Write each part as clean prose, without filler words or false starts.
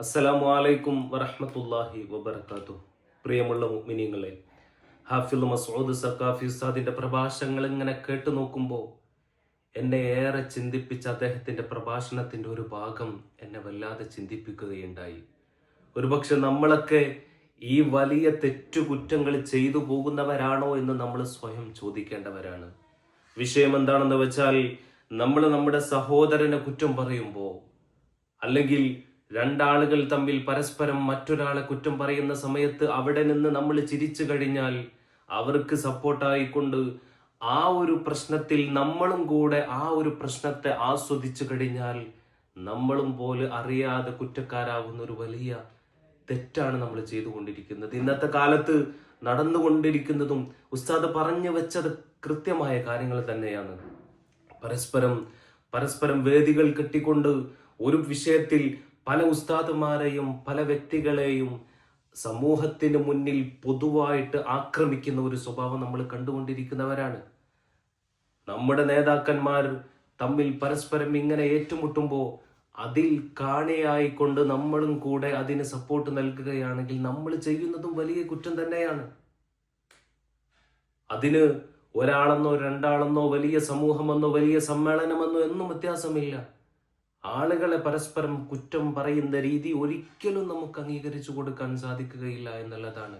അസ്സലാമു അലൈക്കും വറഹ്മത്തുള്ളാഹി വബറകാതുഹു. പ്രിയമുള്ള മുഅ്മിനീങ്ങളെ, ഹാഫിള് മസ്ഊദ് സഖാഫി ഉസ്താദിന്റെ പ്രഭാഷണങ്ങൾ ഇങ്ങനെ കേട്ടു നോക്കുമ്പോൾ എന്നെ ഏറെ ചിന്തിപ്പിച്ച അദ്ദേഹത്തിന്റെ പ്രഭാഷണത്തിന്റെ ഒരു ഭാഗം എന്നെ വല്ലാതെ ചിന്തിപ്പിക്കുകയുണ്ടായി. ഒരുപക്ഷെ നമ്മളൊക്കെ ഈ വലിയ തെറ്റുകുറ്റങ്ങൾ ചെയ്തു പോകുന്നവരാണോ എന്ന് നമ്മൾ സ്വയം ചോദിക്കേണ്ടവരാണ്. വിഷയം എന്താണെന്ന് വെച്ചാൽ, നമ്മൾ നമ്മുടെ സഹോദരനെ കുറ്റം പറയുമ്പോൾ, അല്ലെങ്കിൽ രണ്ടാളുകൾ തമ്മിൽ പരസ്പരം മറ്റൊരാളെ കുറ്റം പറയുന്ന സമയത്ത് അവിടെ നിന്ന് നമ്മൾ ചിരിച്ചു കഴിഞ്ഞാൽ അവർക്ക് സപ്പോർട്ടായിക്കൊണ്ട് ആ ഒരു പ്രശ്നത്തിൽ നമ്മളും കൂടെ ആ ഒരു പ്രശ്നത്തെ ആസ്വദിച്ചു കഴിഞ്ഞാൽ നമ്മളും പോലെ അറിയാതെ കുറ്റക്കാരാകുന്ന ഒരു വലിയ തെറ്റാണ് നമ്മൾ ചെയ്തുകൊണ്ടിരിക്കുന്നത്. ഇന്നത്തെ കാലത്ത് നടന്നുകൊണ്ടിരിക്കുന്നതും ഉസ്താദ് പറഞ്ഞു വെച്ചത് കൃത്യമായ കാര്യങ്ങൾ തന്നെയാണ്. പരസ്പരം വേദികൾ കെട്ടിക്കൊണ്ട് ഒരു വിഷയത്തിൽ പല ഉസ്താദുമാരെയും പല വ്യക്തികളെയും സമൂഹത്തിന് മുന്നിൽ പൊതുവായിട്ട് ആക്രമിക്കുന്ന ഒരു സ്വഭാവം നമ്മൾ കണ്ടുകൊണ്ടിരിക്കുന്നവരാണ്. നമ്മുടെ നേതാക്കന്മാർ തമ്മിൽ പരസ്പരം ഇങ്ങനെ ഏറ്റുമുട്ടുമ്പോൾ അതിൽ കാണിയായിക്കൊണ്ട് നമ്മളും കൂടെ അതിന് സപ്പോർട്ട് നൽകുകയാണെങ്കിൽ നമ്മൾ ചെയ്യുന്നതും വലിയ കുറ്റം തന്നെയാണ്. അതിന് ഒരാളെന്നോ രണ്ടാളെന്നോ വലിയ സമൂഹമെന്നോ വലിയ സമ്മേളനമെന്നോ എന്നും വ്യത്യാസമില്ല. ആളുകളെ പരസ്പരം കുറ്റം പറയുന്ന രീതി ഒരിക്കലും നമുക്ക് അംഗീകരിച്ചു കൊടുക്കാൻ സാധിക്കുകയില്ല എന്നുള്ളതാണ്.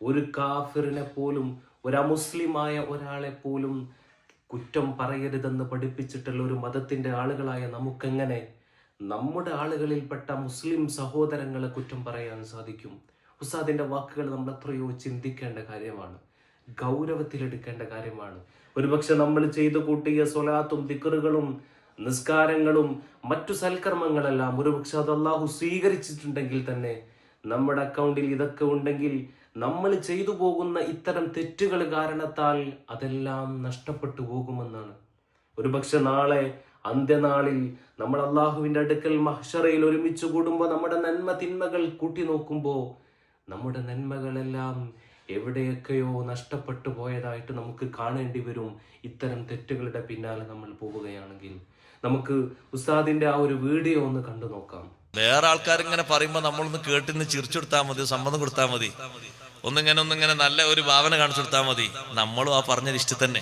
ഒരു കാഫിറിനെ പോലും, ഒരു അമുസ്ലിമായ ഒരാളെ പോലും കുറ്റം പറയരുതെന്ന് പഠിപ്പിച്ചിട്ടുള്ള ഒരു മതത്തിന്റെ ആളുകളായ നമുക്കെങ്ങനെ നമ്മുടെ ആളുകളിൽപ്പെട്ട മുസ്ലിം സഹോദരങ്ങളെ കുറ്റം പറയാൻ സാധിക്കും? ഉസ്താദിന്റെ വാക്കുകൾ നമ്മൾ എത്രയോ ചിന്തിക്കേണ്ട കാര്യമാണ്, ഗൗരവത്തിലെടുക്കേണ്ട കാര്യമാണ്. ഒരുപക്ഷെ നമ്മൾ ചെയ്തു കൂട്ടിയ സ്വലാത്തും ദിക്റുകളും നിസ്കാരങ്ങളും മറ്റു സൽക്കർമ്മങ്ങളെല്ലാം ഒരുപക്ഷെ അത് അല്ലാഹു സ്വീകരിച്ചിട്ടുണ്ടെങ്കിൽ തന്നെ നമ്മുടെ അക്കൗണ്ടിൽ ഇതൊക്കെ ഉണ്ടെങ്കിൽ നമ്മൾ ചെയ്തു പോകുന്ന ഇത്തരം തെറ്റുകൾ കാരണത്താൽ അതെല്ലാം നഷ്ടപ്പെട്ടു പോകുമെന്നാണ്. ഒരുപക്ഷെ നാളെ അന്ത്യനാളിൽ നമ്മൾ അള്ളാഹുവിന്റെ അടുക്കൽ മഹ്ശറയിൽ ഒരുമിച്ച് കൂടുമ്പോൾ നമ്മുടെ നന്മ തിന്മകൾ കൂട്ടി നോക്കുമ്പോൾ നമ്മുടെ നന്മകളെല്ലാം എവിടെയൊക്കെയോ നഷ്ടപ്പെട്ടു പോയതായിട്ട് നമുക്ക് കാണേണ്ടി വരും. ഇത്തരം തെറ്റുകളുടെ പിന്നാലെ നമ്മൾ പോവുകയാണെങ്കിൽ നമുക്ക് ഉസ്താദിന്റെ ആ ഒരു വീഡിയോ ഒന്ന് കണ്ടു നോക്കാം. വേറെ ആൾക്കാർ ഇങ്ങനെ പറയുമ്പോ നമ്മളൊന്ന് കേട്ടിന്ന് ചിരിച്ചു കൊടുത്താൽ മതി, സമ്മതം കൊടുത്താൽ മതി, ഒന്നിങ്ങനെ നല്ല ഒരു ഭാവന കാണിച്ചു കൊടുത്താൽ മതി. നമ്മളും ആ പറഞ്ഞ ഇഷ്ടം തന്നെ,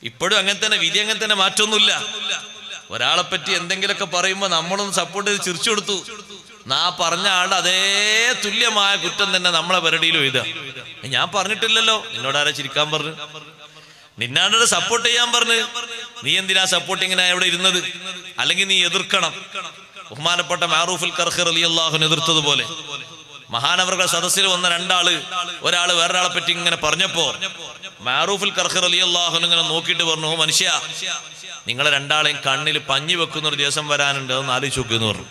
ഇപ്പോഴും അങ്ങനെ തന്നെ, വിധി അങ്ങനെ തന്നെ, മാറ്റമൊന്നുമില്ല. ഒരാളെ പറ്റി എന്തെങ്കിലുമൊക്കെ പറയുമ്പോ നമ്മളൊന്ന് സപ്പോർട്ട് ചെയ്ത് ചിരിച്ചു കൊടുത്തു, പറഞ്ഞ ആളുടെ അതേ തുല്യമായ കുറ്റം തന്നെ നമ്മളെ പരിടിയിലും എഴുതുക. ഞാൻ പറഞ്ഞിട്ടില്ലല്ലോ, നിന്നോട് ആരാ ചിരിക്കാൻ പറഞ്ഞു? നിന്നാണ്ടോട് സപ്പോർട്ട് ചെയ്യാൻ പറഞ്ഞു. നീ എന്തിനാ സപ്പോർട്ടിങ്ങിനാ എവിടെ ഇരുന്നത്? അല്ലെങ്കിൽ നീ എതിർക്കണം. ബഹുമാനപ്പെട്ട മഅറൂഫുൽ ഖർഖി റളിയല്ലാഹു അൻഹു എതിർത്തതുപോലെ മഹാനവറുകളുടെ സദസ്സിൽ വന്ന ഒരാള് വേറൊരാളെ പറ്റി ഇങ്ങനെ പറഞ്ഞപ്പോ മഅറൂഫുൽ ഖർഖി റളിയല്ലാഹു അൻഹു ഇങ്ങനെ നോക്കിയിട്ട് പറഞ്ഞു, മനുഷ്യ, നിങ്ങളെ രണ്ടാളെയും കണ്ണിൽ പഞ്ഞി വെക്കുന്ന ഒരു ദിവസം വരാനുണ്ട്, അതൊന്ന് ആലോചിച്ച് നോക്കുന്നു പറഞ്ഞു.